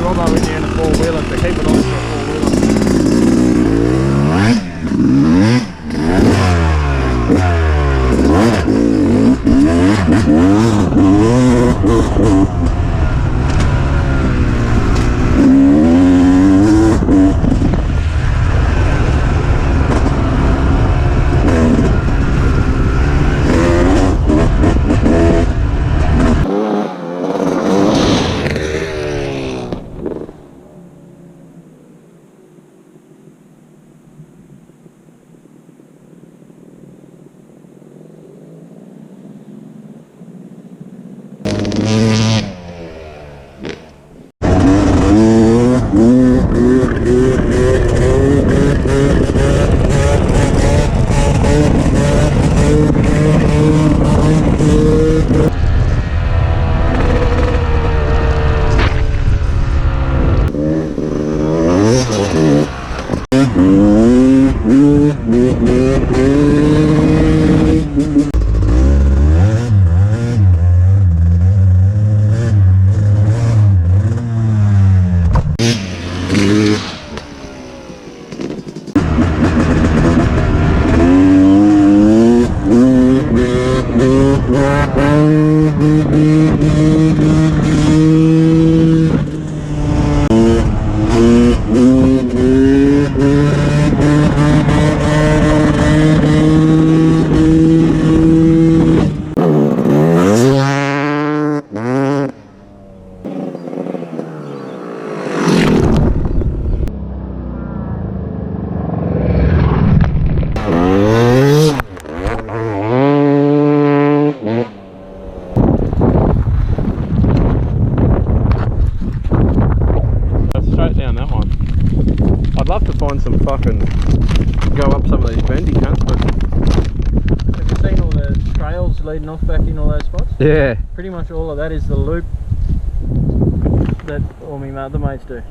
robber when you're in a four-wheeler, so keep it on for a some fucking go up some of these bendy cunts, but have you seen all the trails leading off back in all those spots? Yeah. Pretty much all of that is the loop that all my other mates do.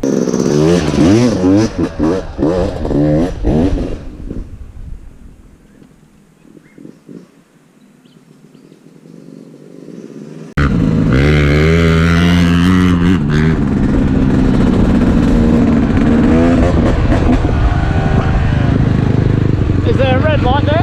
Is there a red light there?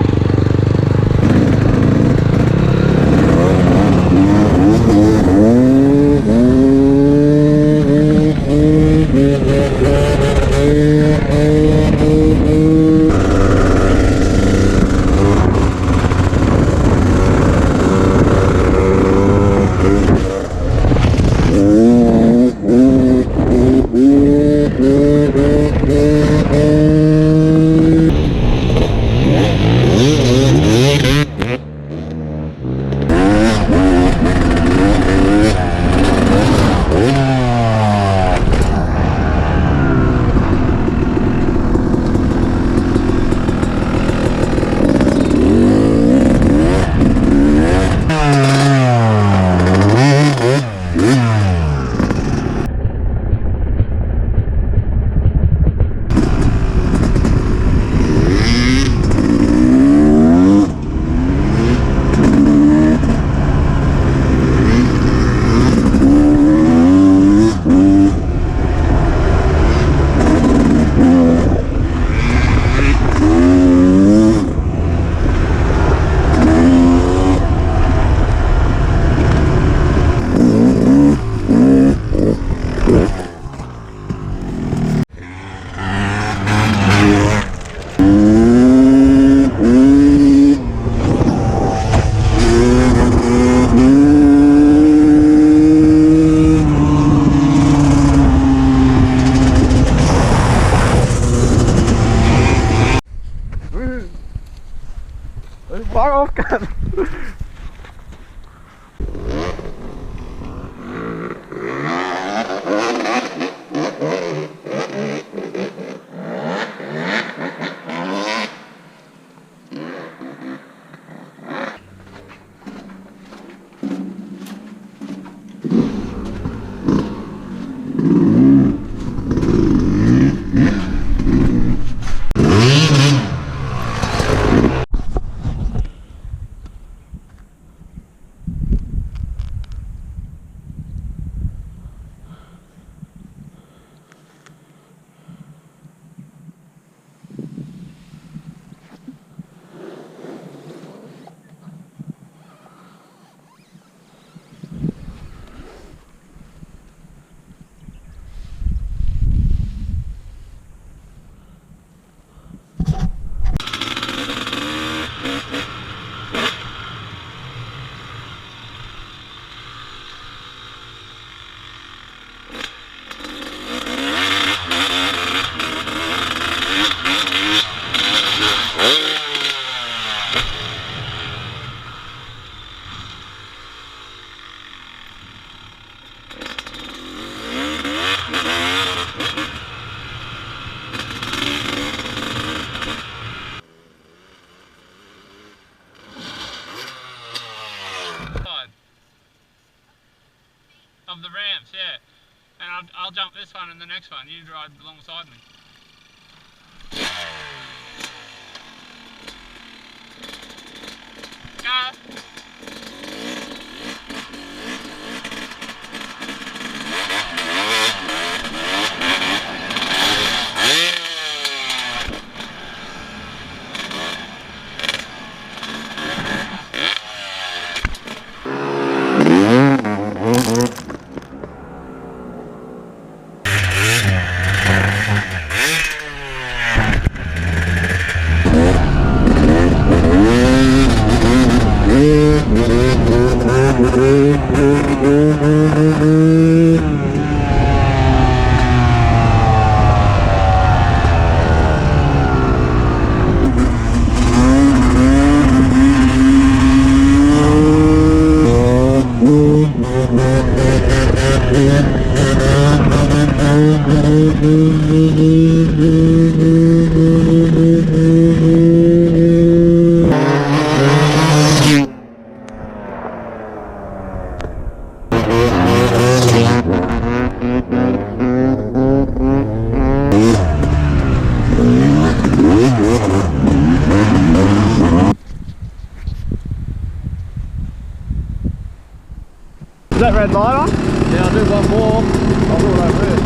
Far off, cut. of the ramps, yeah. And I'll jump this one and the next one. You ride alongside me. Go! Is that red light on? Yeah, I'll do one more. I'll do it over here.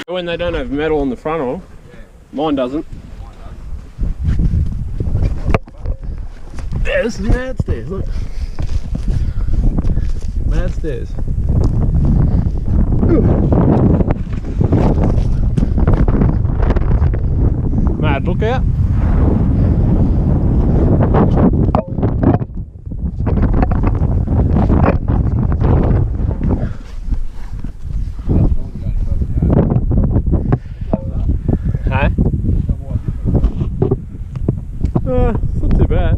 When they don't have metal on the frontal, yeah. Mine doesn't. Yeah, this is mad stairs, look. Mad stairs. Ooh. Mad lookout. It's not too bad.